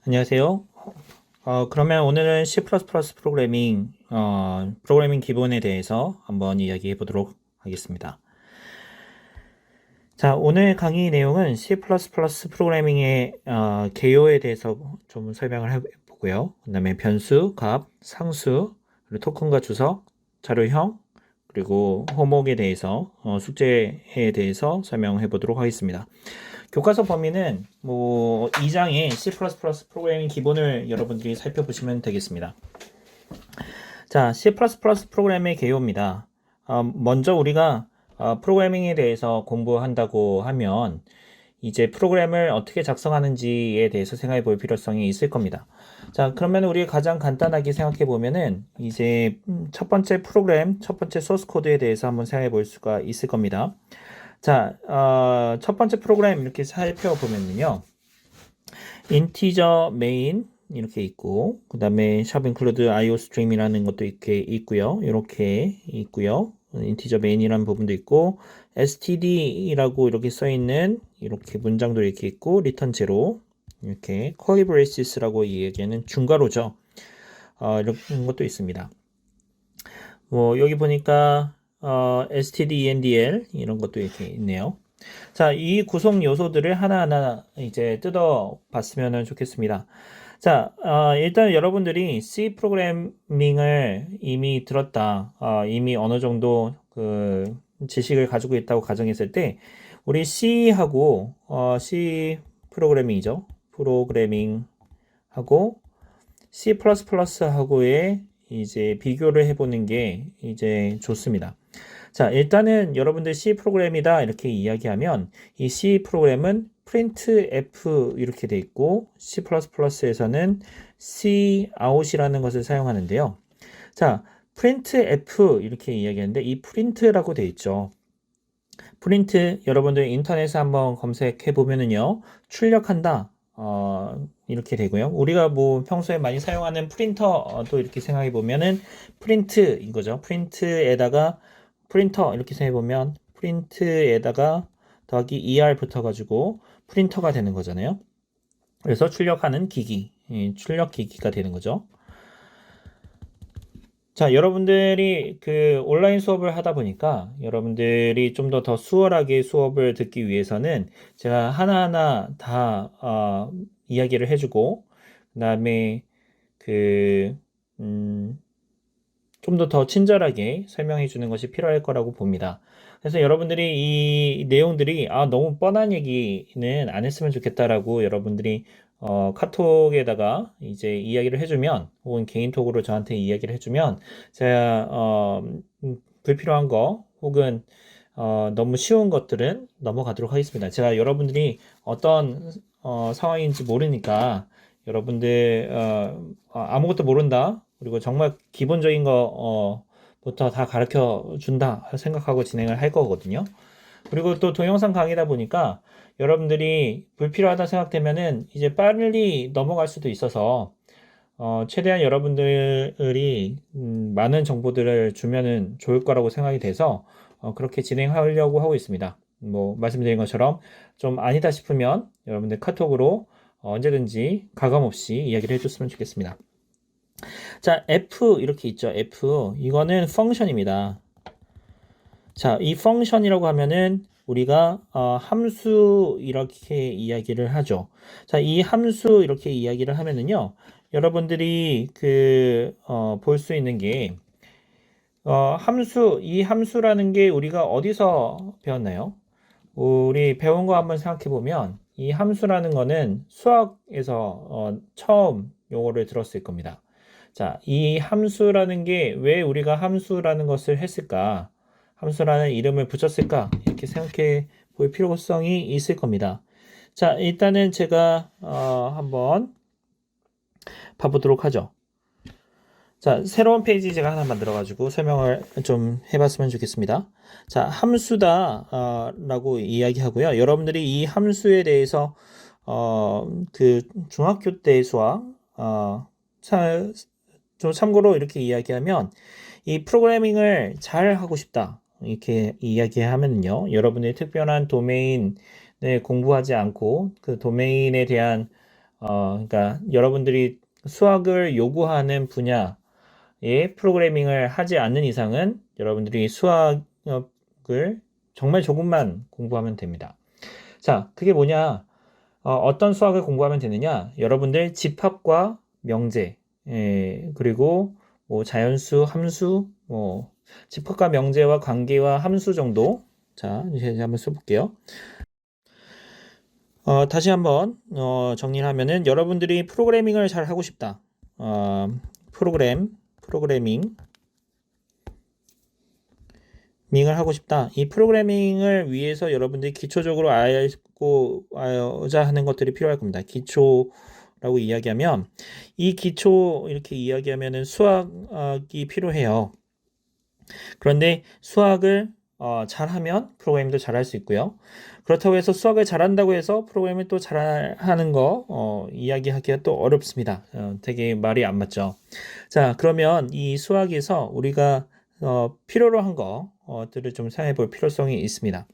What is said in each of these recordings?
안녕하세요. 그러면 오늘은 C++ 프로그래밍 기본에 대해서 한번 이야기해 보도록 하겠습니다. 자, 오늘 강의 내용은 C++ 프로그래밍의 개요에 대해서 좀 설명을 해보고요. 그 다음에 변수, 값, 상수, 그리고 토큰과 주석, 자료형, 그리고 호목에 대해서 숙제에 대해서 설명해 보도록 하겠습니다. 교과서 범위는 뭐 2장의 C++ 프로그래밍 기본을 여러분들이 살펴보시면 되겠습니다. 자, C++ 프로그램의 개요입니다. 먼저 우리가 프로그래밍에 대해서 공부한다고 하면 이제 프로그램을 어떻게 작성하는지에 대해서 생각해 볼 필요성이 있을 겁니다. 자, 그러면 우리 가장 간단하게 생각해 보면은 이제 첫 번째 프로그램, 첫 번째 소스 코드에 대해서 한번 생각해 볼 수가 있을 겁니다. 자, 첫 번째 프로그램 이렇게 살펴보면요. 인티저 메인 이렇게 있고, 그 다음에 샵 인클루드 iostream이라는 것도 이렇게 있고요. 이렇게 있고요. 인티저 메인이라는 부분도 있고, std라고 이렇게 써 있는 이렇게 문장도 이렇게 있고, 리턴 제로 이렇게 커리 브레이시스라고 이 얘기는 중괄호죠. 이런 것도 있습니다. 뭐 여기 보니까 stdendl 이런 것도 이렇게 있네요. 자, 이 구성 요소들을 하나하나 이제 뜯어 봤으면 좋겠습니다. 자, 일단 여러분들이 C 프로그래밍을 이미 들었다, 이미 어느 정도 그 지식을 가지고 있다고 가정했을 때, 우리 C하고, C 프로그래밍이죠. 프로그래밍하고 C++하고의 이제 비교를 해보는 게 이제 좋습니다. 자, 일단은 여러분들 C 프로그램이다 이렇게 이야기하면 이 C 프로그램은 printf 이렇게 돼 있고 C++에서는 cout이라는 것을 사용하는데요. 자, printf 이렇게 이야기하는데 이 print라고 돼 있죠. 프린트 여러분들 인터넷에 한번 검색해 보면은요 출력한다 이렇게 되고요. 우리가 뭐 평소에 많이 사용하는 프린터도 이렇게 생각해 보면은 프린트인 거죠. 프린트에다가 프린터 이렇게 생각해 보면 프린트에다가 더하기 er 붙어가지고 프린터가 되는 거잖아요. 그래서 출력하는 기기, 출력 기기가 되는 거죠. 자, 여러분들이 그 온라인 수업을 하다 보니까 여러분들이 좀 더 수월하게 수업을 듣기 위해서는 제가 하나하나 다 이야기를 해주고 그다음에 그 좀 더 친절하게 설명해 주는 것이 필요할 거라고 봅니다. 그래서 여러분들이 이 내용들이 너무 뻔한 얘기는 안 했으면 좋겠다라고 여러분들이 카톡에다가 이제 이야기를 해주면 혹은 개인톡으로 저한테 이야기를 해주면 제가 불필요한 거 혹은 너무 쉬운 것들은 넘어가도록 하겠습니다. 제가 여러분들이 어떤 상황인지 모르니까 여러분들 아무것도 모른다. 그리고 정말 기본적인 거부터 다 가르쳐 준다 생각하고 진행을 할 거거든요. 그리고 또 동영상 강의다 보니까 여러분들이 불필요하다 생각되면은 이제 빨리 넘어갈 수도 있어서 최대한 여러분들이 많은 정보들을 주면은 좋을 거라고 생각이 돼서 그렇게 진행하려고 하고 있습니다. 뭐 말씀드린 것처럼 좀 아니다 싶으면 여러분들 카톡으로 언제든지 가감 없이 이야기를 해줬으면 좋겠습니다. 자, F 이렇게 있죠. F 이거는 펑션입니다. 자, 이 펑션이라고 하면은 우리가 함수 이렇게 이야기를 하죠. 자, 이 함수 이렇게 이야기를 하면은요. 여러분들이 볼 수 있는 게 이 함수라는 게 우리가 어디서 배웠나요? 우리 배운 거 한번 생각해 보면 이 함수라는 거는 수학에서 처음 용어를 들었을 겁니다. 자, 이 함수라는 게 왜 우리가 함수라는 것을 했을까? 함수라는 이름을 붙였을까? 이렇게 생각해 볼 필요성이 있을 겁니다. 자, 일단은 제가 한번 봐보도록 하죠. 자, 새로운 페이지 제가 하나 만들어가지고 설명을 좀 해봤으면 좋겠습니다. 자, 함수다, 라고 이야기하고요. 여러분들이 이 함수에 대해서, 중학교 때 수학, 좀 참고로 이렇게 이야기하면, 이 프로그래밍을 잘 하고 싶다. 이렇게 이야기하면요. 여러분의 특별한 도메인을 공부하지 않고 그 도메인에 대한 그러니까 여러분들이 수학을 요구하는 분야의 프로그래밍을 하지 않는 이상은 여러분들이 수학을 정말 조금만 공부하면 됩니다. 자, 그게 뭐냐? 어떤 수학을 공부하면 되느냐? 여러분들 집합과 명제, 그리고 뭐 자연수, 함수, 뭐 집합과 명제와 관계와 함수 정도. 자, 이제 한번 써볼게요. 다시 한번 정리를 하면은 여러분들이 프로그래밍을 잘 하고 싶다. 프로그래밍을 하고 싶다. 이 프로그래밍을 위해서 여러분들이 기초적으로 알고자 하는 것들이 필요할 겁니다. 기초라고 이야기하면 이 기초 이렇게 이야기하면은 수학이 필요해요. 그런데 수학을 잘하면 프로그래밍도 잘할 수 있고요. 그렇다고 해서 수학을 잘한다고 해서 프로그램을 또 잘하는 거 이야기하기가 또 어렵습니다. 되게 말이 안 맞죠. 자, 그러면 이 수학에서 우리가 필요로 한 것들을 좀 생각해 볼 필요성이 있습니다.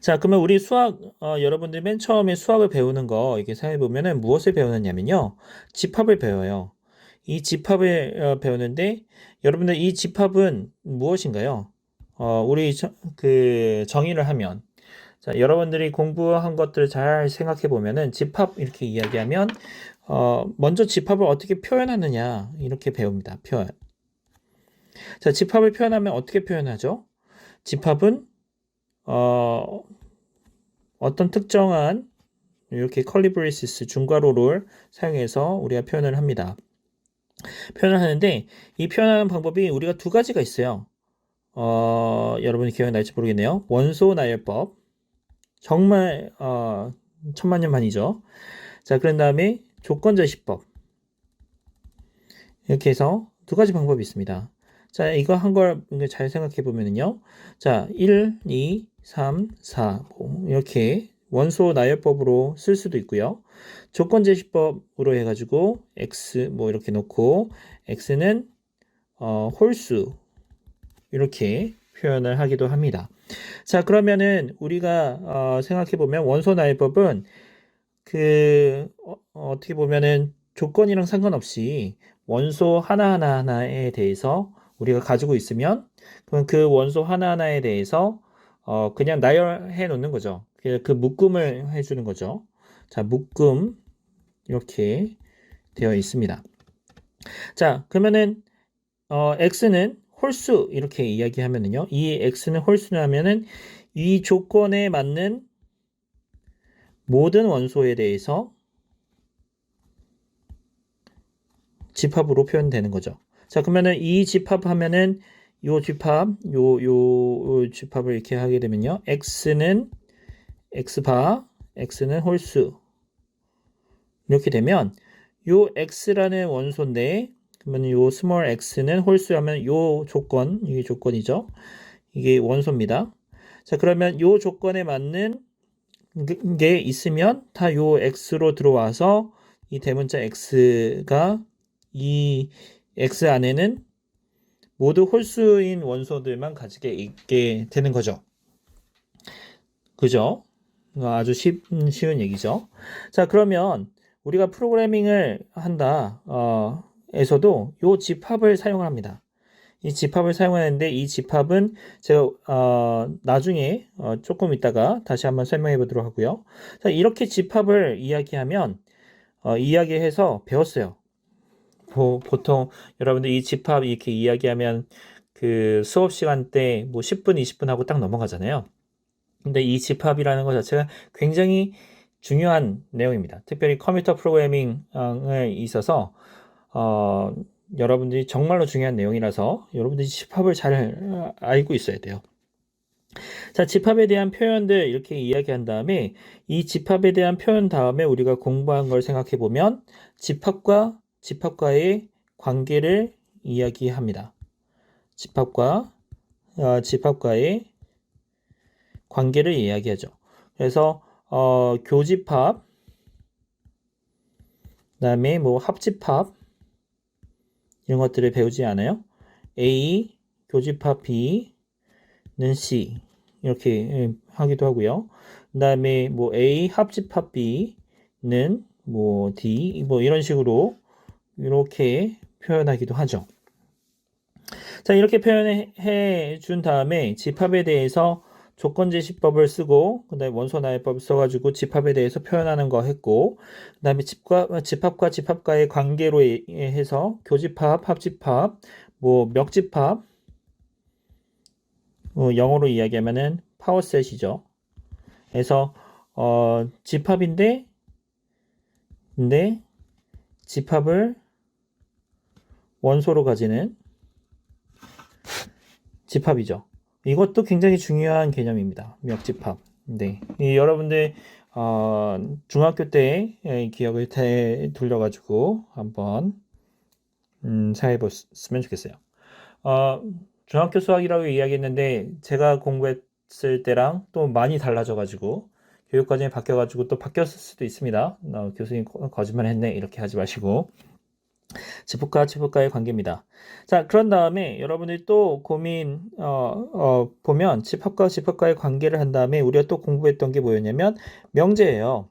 자, 그러면 우리 수학 여러분들 맨 처음에 수학을 배우는 거 이렇게 생각해 보면은 무엇을 배우느냐면요. 집합을 배워요. 이 집합을 배우는데 여러분들 이 집합은 무엇인가요? 우리 그 정의를 하면 자, 여러분들이 공부한 것들을 잘 생각해 보면은 집합 이렇게 이야기하면 먼저 집합을 어떻게 표현하느냐 이렇게 배웁니다. 표현. 자, 집합을 표현하면 어떻게 표현하죠? 집합은 어, 어떤 특정한 이렇게 컬리브레시스 중괄호를 사용해서 우리가 표현을 합니다. 표현을 하는데 이 표현하는 방법이 우리가 두 가지가 있어요. 여러분이 기억날지 모르겠네요. 원소 나열법. 정말 천만년 만이죠. 자, 그런 다음에 조건제시법. 이렇게 해서 두 가지 방법이 있습니다. 자, 이거 한 걸 잘 생각해 보면은요. 자, 1, 2, 3, 4 이렇게 원소 나열법으로 쓸 수도 있고요. 조건제시법으로 해가지고 x 뭐 이렇게 놓고 x는 홀수 이렇게 표현을 하기도 합니다. 자, 그러면은 우리가 생각해 보면 원소 나열법은 어떻게 보면은 조건이랑 상관없이 원소 하나하나에 대해서 우리가 가지고 있으면 그럼 그 원소 하나하나에 대해서 그냥 나열해 놓는 거죠. 그 묶음을 해주는 거죠. 자, 묶음 이렇게 되어 있습니다. 자, 그러면은 x는 홀수 이렇게 이야기하면은요. 이 x는 홀수라면은 이 조건에 맞는 모든 원소에 대해서 집합으로 표현되는 거죠. 자, 그러면은 이 집합하면은 요 집합을 이렇게 하게 되면요. x는 x바, x는 홀수. 이렇게 되면 요 x라는 원소인데 그러면 요 스몰 x는 홀수하면 요 조건, 이게 조건이죠. 이게 원소입니다. 자, 그러면 요 조건에 맞는 게 있으면 다 요 x로 들어와서 이 대문자 x가 이 x 안에는 모두 홀수인 원소들만 가지게 있게 되는 거죠. 그죠? 아주 쉬운 얘기죠. 자, 그러면 우리가 프로그래밍을 한다, 에서도 요 집합을 사용합니다. 이 집합을 사용하는데 이 집합은 제가 나중에 조금 있다가 다시 한번 설명해 보도록 하고요. 자, 이렇게 집합을 이야기하면 이야기해서 배웠어요. 보통 여러분들 이 집합 이렇게 이야기하면 그 수업 시간 때 뭐 10분, 20분 하고 딱 넘어가잖아요. 근데 이 집합이라는 것 자체가 굉장히 중요한 내용입니다. 특별히 컴퓨터 프로그래밍에 있어서 어, 여러분들이 정말로 중요한 내용이라서 여러분들이 집합을 잘 알고 있어야 돼요. 자, 집합에 대한 표현들 이렇게 이야기한 다음에 이 집합에 대한 표현 다음에 우리가 공부한 걸 생각해 보면 집합과의 관계를 이야기합니다. 집합과의 관계를 이야기하죠. 그래서 교집합, 그다음에 뭐 합집합 이런 것들을 배우지 않아요? A 교집합 B는 C 이렇게 하기도 하고요. 그다음에 뭐 A 합집합 B는 뭐 D 뭐 이런 식으로 이렇게 표현하기도 하죠. 자, 이렇게 표현해 준 다음에 집합에 대해서 조건제시법을 쓰고 그다음에 원소나해법을 써가지고 집합에 대해서 표현하는 거 했고 그다음에 집합과 집합과의 관계로 해서 교집합, 합집합, 뭐 멱집합, 영어로 이야기하면은 파워셋이죠. 그래서 집합인데 근데 집합을 원소로 가지는 집합이죠. 이것도 굉장히 중요한 개념입니다. 멱집합. 네. 여러분들 중학교 때 기억을 돌려가지고 한번 사용해 봤으면 좋겠어요. 중학교 수학이라고 이야기했는데 제가 공부했을 때랑 또 많이 달라져가지고 교육과정이 바뀌어가지고 또 바뀌었을 수도 있습니다. 교수님 거짓말 했네 이렇게 하지 마시고 집합과 집합과의 관계입니다. 자, 그런 다음에 여러분들이 또 보면 집합과 집합과의 관계를 한 다음에 우리가 또 공부했던 게 뭐였냐면 명제예요.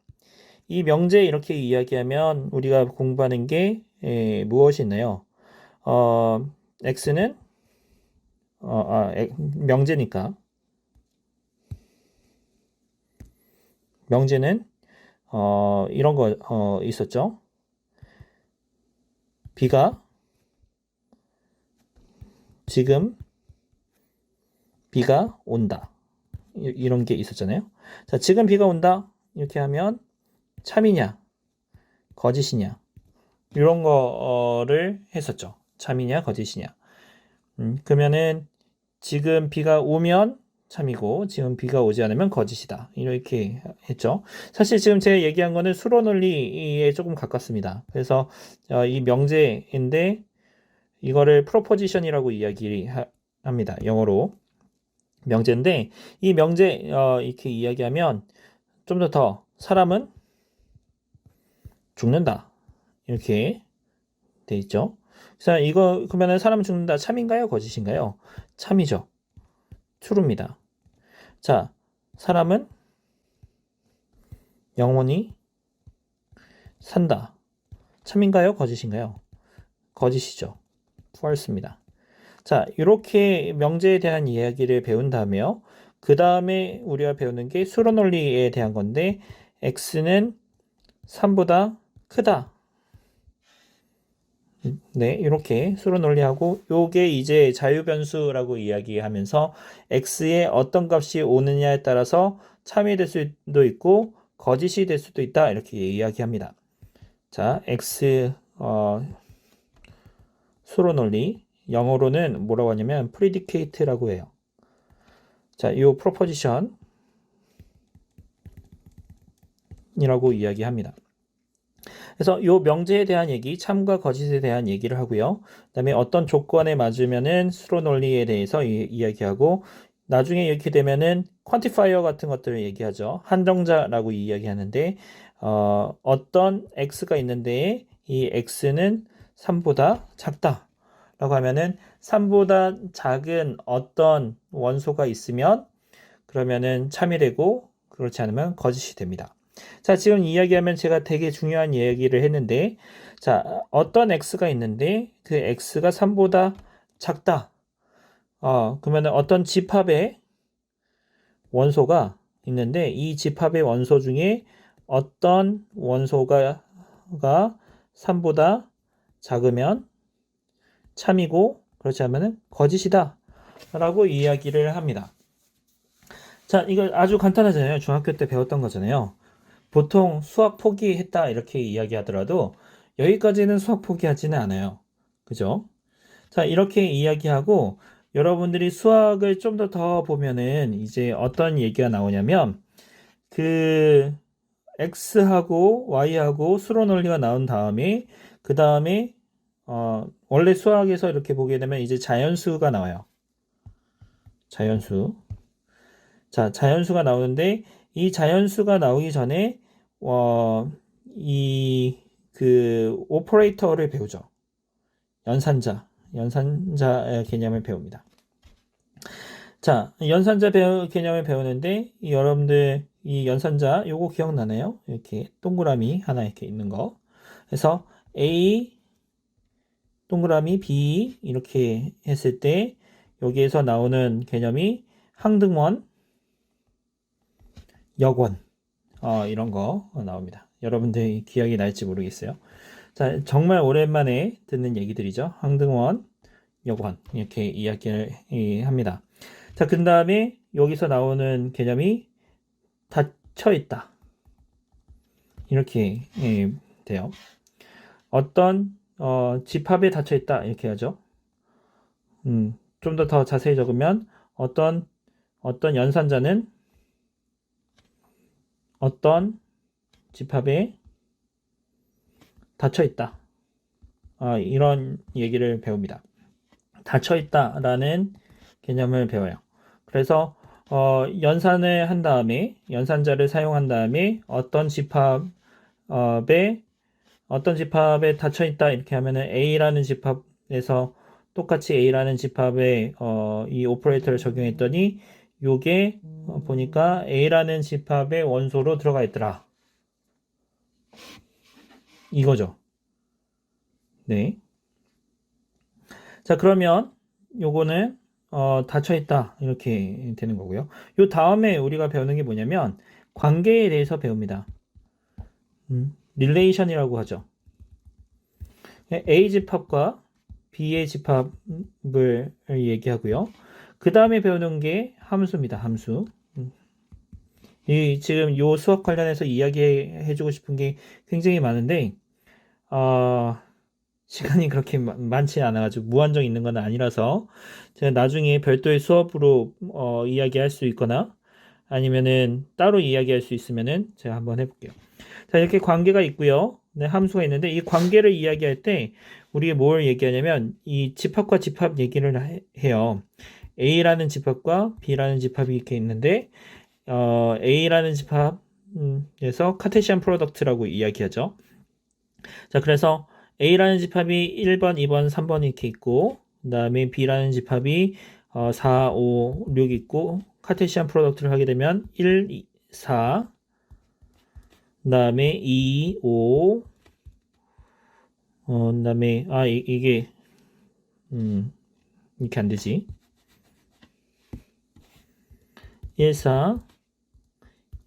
이 명제 이렇게 이야기하면 우리가 공부하는 게 무엇이 있나요? x는 명제니까 명제는 이런 거 있었죠. 비가 지금 비가 온다. 이런 게 있었잖아요. 자, 지금 비가 온다. 이렇게 하면 참이냐, 거짓이냐. 이런 거를 했었죠. 참이냐, 거짓이냐. 그러면은 지금 비가 오면 참이고 지금 비가 오지 않으면 거짓이다. 이렇게 했죠. 사실 지금 제가 얘기한 거는 수로 논리에 조금 가깝습니다. 그래서 이 명제인데 이거를 프로포지션이라고 이야기합니다. 영어로. 명제인데 이 명제 이렇게 이야기하면 좀 더 사람은 죽는다. 이렇게 돼 있죠. 자, 이거 그러면은 사람은 죽는다. 참인가요? 거짓인가요? 참이죠. true입니다. 자, 사람은 영원히 산다. 참인가요? 거짓인가요? 거짓이죠. false입니다. 자, 이렇게 명제에 대한 이야기를 배운 다음에요. 그 다음에 우리가 배우는 게 수로 논리에 대한 건데 x는 3보다 크다. 네, 이렇게 수로 논리하고 요게 이제 자유변수라고 이야기하면서 x의 어떤 값이 오느냐에 따라서 참이 될 수도 있고 거짓이 될 수도 있다. 이렇게 이야기합니다. 자, x 수로 논리 영어로는 뭐라고 하냐면 predicate라고 해요. 자, 요 proposition 이라고 이야기합니다. 그래서 요 명제에 대한 얘기, 참과 거짓에 대한 얘기를 하고요. 그다음에 어떤 조건에 맞으면은 수로 논리에 대해서 이야기하고 나중에 이렇게 되면은 퀀티파이어 같은 것들을 얘기하죠. 한정자라고 이야기하는데 어떤 x가 있는데 이 x는 3보다 작다. 라고 하면은 3보다 작은 어떤 원소가 있으면 그러면은 참이 되고 그렇지 않으면 거짓이 됩니다. 자, 지금 이야기하면 제가 되게 중요한 이야기를 했는데 자, 어떤 x가 있는데 그 x가 3보다 작다. 그러면 어떤 집합의 원소가 있는데 이 집합의 원소 중에 어떤 원소가 3보다 작으면 참이고 그렇지 않으면 거짓이다. 라고 이야기를 합니다. 자, 이거 아주 간단하잖아요. 중학교 때 배웠던 거잖아요. 보통 수학 포기했다 이렇게 이야기하더라도 여기까지는 수학 포기하지는 않아요. 그죠? 자, 이렇게 이야기하고 여러분들이 수학을 좀 더 보면은 이제 어떤 얘기가 나오냐면 그 x하고 y하고 수로 논리가 나온 다음에 그 다음에 원래 수학에서 이렇게 보게 되면 이제 자연수가 나와요. 자연수. 자, 자연수가 나오는데 이 자연수가 나오기 전에 이 그 오퍼레이터를 배우죠. 연산자 개념을 배웁니다. 자, 연산자 개념을 배우는데 여러분들 이 연산자 요거 기억나나요? 이렇게 동그라미 하나 이렇게 있는 거. 그래서 A 동그라미 B 이렇게 했을 때 여기에서 나오는 개념이 항등원, 역원 이런 거 나옵니다. 여러분들 기억이 날지 모르겠어요. 자, 정말 오랜만에 듣는 얘기들이죠. 항등원, 역원 이렇게 이야기를 합니다. 자, 그 다음에 여기서 나오는 개념이 닫혀 있다. 이렇게 돼요. 어떤 집합에 닫혀 있다 이렇게 하죠. 좀 더 자세히 적으면 어떤 연산자는 어떤 집합에 닫혀 있다. 이런 얘기를 배웁니다. 닫혀 있다라는 개념을 배워요. 그래서 연산을 한 다음에 연산자를 사용한 다음에 어떤 집합에 닫혀 있다 이렇게 하면은 A라는 집합에서 똑같이 A라는 집합에 이 오퍼레이터를 적용했더니 요게 보니까 A라는 집합의 원소로 들어가 있더라. 이거죠. 네. 자, 그러면 요거는 닫혀 있다 이렇게 되는 거고요. 요 다음에 우리가 배우는 게 뭐냐면 관계에 대해서 배웁니다. 릴레이션이라고 하죠. A 집합과 B의 집합을 얘기하고요. 그 다음에 배우는 게 함수입니다. 함수. 지금 요 수학 관련해서 이야기해주고 싶은 게 굉장히 많은데 시간이 그렇게 많지 않아가지고 무한정 있는 건 아니라서 제가 나중에 별도의 수업으로 이야기할 수 있거나 아니면은 따로 이야기할 수 있으면은 제가 한번 해볼게요. 자, 이렇게 관계가 있고요. 네, 함수가 있는데 이 관계를 이야기할 때 우리가 뭘 얘기하냐면 이 집합과 집합 얘기를 해요. A라는 집합과 B라는 집합이 이렇게 있는데 A라는 집합에서 카테시안 프로덕트라고 이야기하죠. 자, 그래서 A라는 집합이 1번, 2번, 3번 이렇게 있고 그 다음에 B라는 집합이 4, 5, 6 있고 카테시안 프로덕트를 하게 되면 1, 4 그 다음에 2, 5 그 다음에 이게 이렇게 안 되지. 1, 4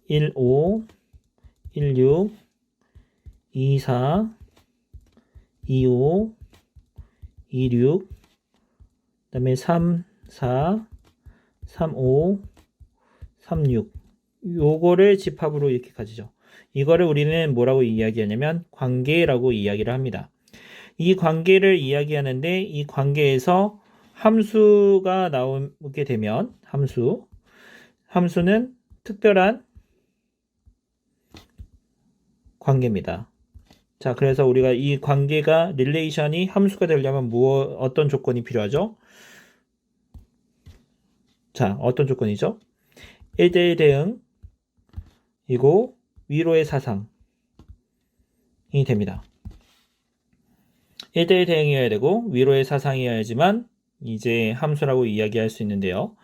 1, 5 1, 6 2, 4 2, 5 2, 6 그 다음에 3, 4 3, 5 3, 6 요거를 집합으로 이렇게 가지죠. 이거를 우리는 뭐라고 이야기하냐면 관계라고 이야기를 합니다. 이 관계를 이야기하는데 이 관계에서 함수가 나오게 되면 함수는 특별한 관계입니다. 자, 그래서 우리가 이 관계가 릴레이션이 함수가 되려면 어떤 조건이 필요하죠? 자, 어떤 조건이죠? 1대1 대응이고 위로의 사상이 됩니다. 1대1 대응이어야 되고 위로의 사상이어야지만 이제 함수라고 이야기할 수 있는데요.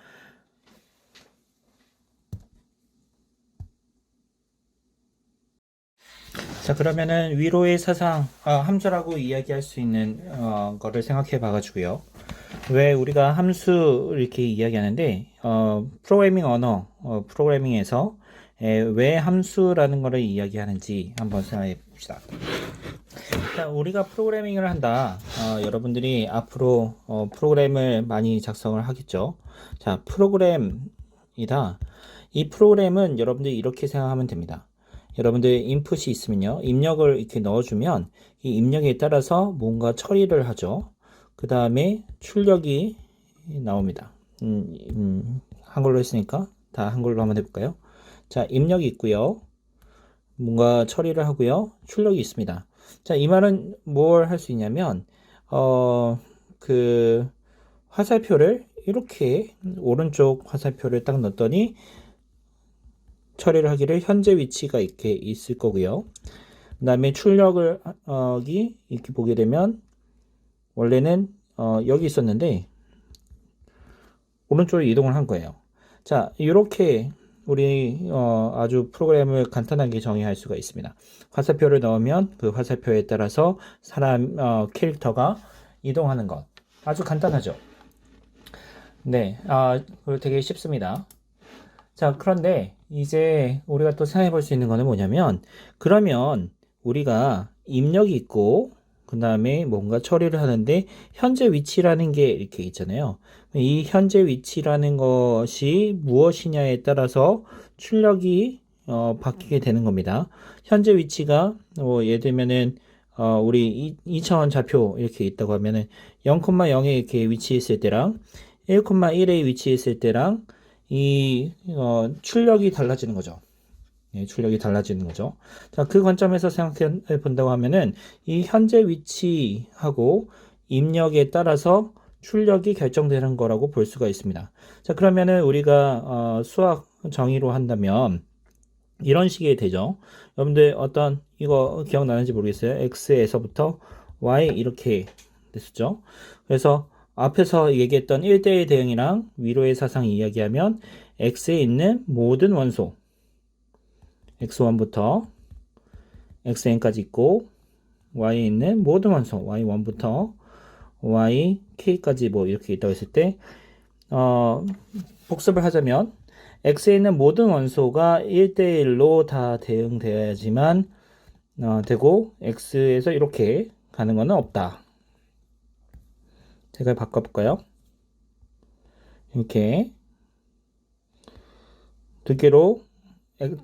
자, 그러면은 위로의 사상, 함수라고 이야기할 수 있는 거를 생각해 봐가지고요. 왜 우리가 함수 이렇게 이야기하는데 프로그래밍 언어, 프로그래밍에서 왜 함수라는 거를 이야기하는지 한번 생각해 봅시다. 자, 우리가 프로그래밍을 한다. 여러분들이 앞으로 프로그램을 많이 작성을 하겠죠. 자, 프로그램이다. 이 프로그램은 여러분들이 이렇게 생각하면 됩니다. 여러분들 인풋이 있으면요. 입력을 이렇게 넣어주면 이 입력에 따라서 뭔가 처리를 하죠. 그 다음에 출력이 나옵니다. 한글로 했으니까 다 한글로 한번 해볼까요? 자, 입력이 있고요. 뭔가 처리를 하고요. 출력이 있습니다. 자, 이 말은 뭘 할 수 있냐면 그 화살표를 이렇게 오른쪽 화살표를 딱 넣었더니 처리를 하기를 현재 위치가 이렇게 있을 거고요. 그 다음에 출력을 이렇게 보게 되면 원래는 여기 있었는데 오른쪽으로 이동을 한 거예요. 자, 이렇게 우리 아주 프로그램을 간단하게 정의할 수가 있습니다. 화살표를 넣으면 그 화살표에 따라서 사람 캐릭터가 이동하는 것. 아주 간단하죠. 네, 그리고 되게 쉽습니다. 자, 그런데 이제 우리가 또 생각해 볼 수 있는 거는 뭐냐면, 그러면 우리가 입력이 있고, 그 다음에 뭔가 처리를 하는데, 현재 위치라는 게 이렇게 있잖아요. 이 현재 위치라는 것이 무엇이냐에 따라서 출력이 바뀌게 되는 겁니다. 현재 위치가, 예를 들면은, 우리 2차원 좌표 이렇게 있다고 하면은 0,0에 이렇게 위치했을 때랑 1,1에 위치했을 때랑 출력이 달라지는 거죠. 예, 출력이 달라지는 거죠. 자, 그 관점에서 생각해 본다고 하면은 이 현재 위치하고 입력에 따라서 출력이 결정되는 거라고 볼 수가 있습니다. 자, 그러면은 우리가 수학 정의로 한다면 이런 식이 되죠. 여러분들 이거 기억나는지 모르겠어요. x에서부터 y 이렇게 됐었죠. 그래서 앞에서 얘기했던 1대1 대응이랑 위로의 사상 이야기하면 x에 있는 모든 원소 x1부터 xn까지 있고 y에 있는 모든 원소 y1부터 yk까지 뭐 이렇게 있다고 했을 때 복습을 하자면 x에 있는 모든 원소가 1대1로 다 대응되어야지만 되고 x에서 이렇게 가는 거는 없다. 제가 바꿔볼까요? 이렇게 두 개로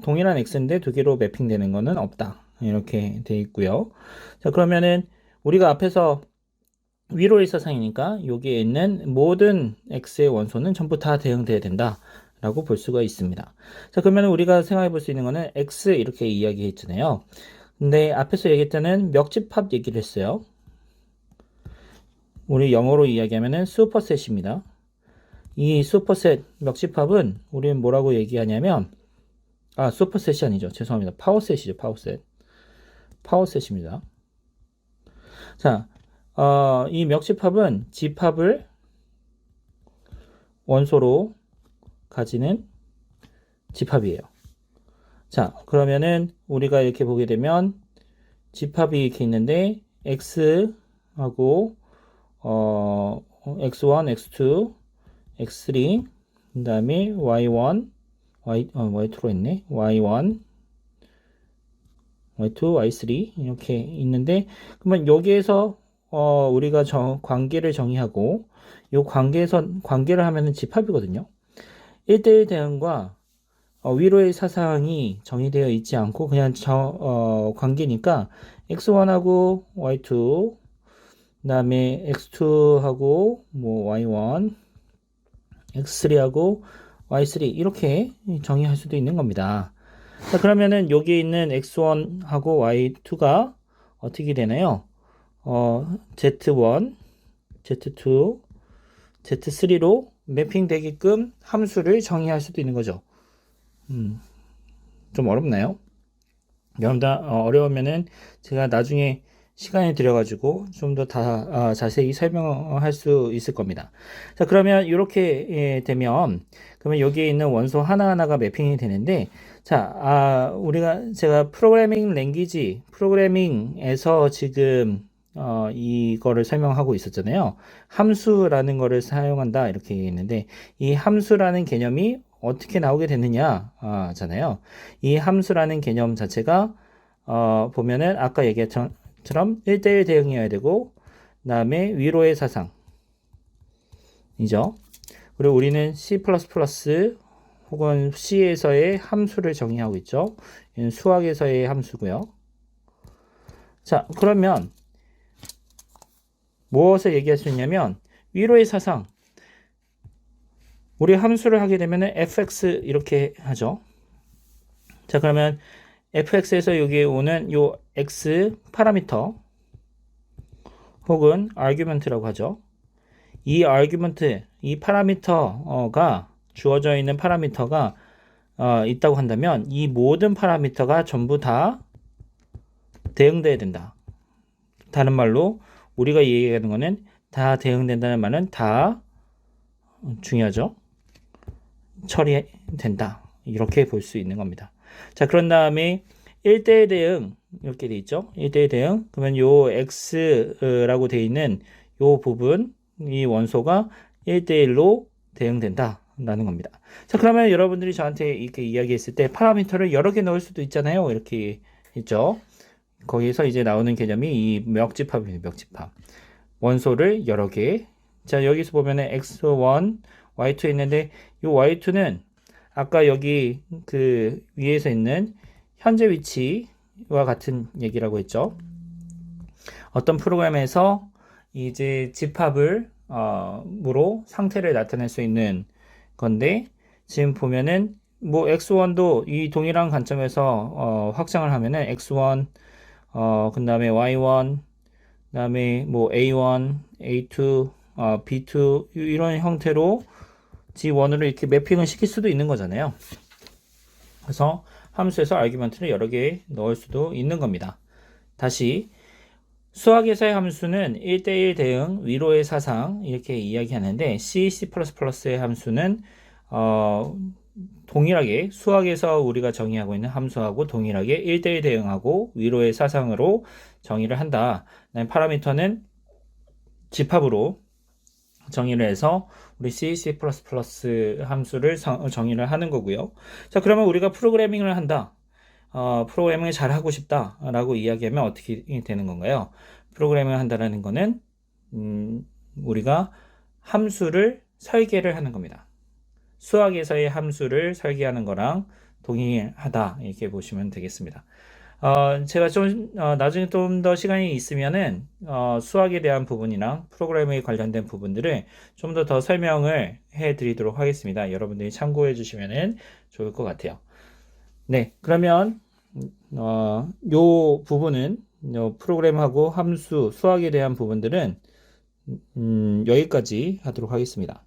동일한 x인데 두 개로 매핑되는 거는 없다. 이렇게 되어 있고요. 자, 그러면은 우리가 앞에서 위로의 사상이니까 여기에 있는 모든 x의 원소는 전부 다 대응돼야 된다 라고 볼 수가 있습니다. 자, 그러면 우리가 생각해 볼 수 있는 거는 x 이렇게 이야기했잖아요. 근데 앞에서 얘기했던 멱집합 얘기를 했어요. 우리 영어로 이야기하면은 슈퍼셋입니다. 이 슈퍼셋 멱집합은 우리는 뭐라고 얘기하냐면 슈퍼셋이 아니죠. 죄송합니다. 파워셋이죠. 파워셋입니다. 자, 이 멱집합은 집합을 원소로 가지는 집합이에요. 자, 그러면은 우리가 이렇게 보게 되면 집합이 이렇게 있는데 x하고 x1, x2, x3, 그 다음에 y1, y2로 했네. y1, y2, y3 이렇게 있는데 그러면 여기에서 우리가 관계를 정의하고 이 관계를 하면은 집합이거든요. 1대1 대응과 위로의 사상이 정의되어 있지 않고 그냥 관계니까 x1하고 y2 그 다음에 x2하고 뭐 y1 x3하고 y3 이렇게 정의할 수도 있는 겁니다. 자, 그러면은 여기 있는 x1하고 y2가 어떻게 되나요? z1, z2, z3로 매핑되게끔 함수를 정의할 수도 있는 거죠. 좀 어렵나요? 여러분들 어려우면은 제가 나중에 시간을 들여가지고 좀 더 자세히 설명할 수 있을 겁니다. 자, 그러면 이렇게 되면 그러면 여기에 있는 원소 하나하나가 매핑이 되는데 자, 제가 프로그래밍에서 지금 이거를 설명하고 있었잖아요. 함수라는 거를 사용한다 이렇게 얘기했는데 이 함수라는 개념이 어떻게 나오게 됐느냐 잖아요. 이 함수라는 개념 자체가 보면은 아까 얘기했던 처럼 1대1 대응이어야 되고 그 다음에 위로의 사상이죠. 그리고 우리는 C++ 혹은 C에서의 함수를 정의하고 있죠. 이는 수학에서의 함수고요. 자, 그러면 무엇을 얘기할 수 있냐면 위로의 사상 우리 함수를 하게 되면 fx 이렇게 하죠. 자, 그러면 fx에서 여기에 오는 요 x 파라미터 혹은 아규먼트라고 하죠. 이 아규먼트, 이 파라미터가 주어져 있는 파라미터가 있다고 한다면 이 모든 파라미터가 전부 다 대응돼야 된다. 다른 말로 우리가 얘기하는 거는 다 대응된다는 말은 다 중요하죠. 처리된다. 이렇게 볼 수 있는 겁니다. 자, 그런 다음에 1대1 대응 이렇게 돼 있죠. 1대1 대응. 그러면 요 x라고 돼 있는 요 부분 이 원소가 1대1로 대응된다 라는 겁니다. 자, 그러면 여러분들이 저한테 이렇게 이야기했을 때 파라미터를 여러 개 넣을 수도 있잖아요. 이렇게 있죠. 거기서 이제 나오는 개념이 이 멱집합입니다. 멱집합. 원소를 여러 개. 자, 여기서 보면은 x1, y2 있는데 이 y2는 아까 여기 그 위에서 있는 현재 위치와 같은 얘기라고 했죠. 어떤 프로그램에서 이제 집합을 으로 상태를 나타낼 수 있는 건데 지금 보면은 뭐 x1도 이 동일한 관점에서 확장을 하면은 x1 그다음에 y1 그다음에 뭐 a1, a2, b2 이런 형태로 G1으로 이렇게 매핑을 시킬 수도 있는 거잖아요. 그래서 함수에서 아르규먼트를 여러 개 넣을 수도 있는 겁니다. 다시 수학에서의 함수는 1대1 대응, 위로의 사상 이렇게 이야기하는데 C++의 함수는 동일하게 수학에서 우리가 정의하고 있는 함수하고 동일하게 1대1 대응하고 위로의 사상으로 정의를 한다. 파라미터는 집합으로 정의를 해서 우리 C++ 함수를 정의를 하는 거고요. 자, 그러면 우리가 프로그래밍을 한다. 프로그래밍을 잘 하고 싶다라고 이야기하면 어떻게 되는 건가요? 프로그래밍을 한다라는 거는 우리가 함수를 설계를 하는 겁니다. 수학에서의 함수를 설계하는 거랑 동일하다 이렇게 보시면 되겠습니다. 제가 좀 나중에 좀 더 시간이 있으면은 수학에 대한 부분이랑 프로그래밍에 관련된 부분들을 좀 더 설명을 해 드리도록 하겠습니다. 여러분들이 참고해 주시면은 좋을 것 같아요. 네, 그러면 요 부분은 요 프로그램하고 함수, 수학에 대한 부분들은 여기까지 하도록 하겠습니다.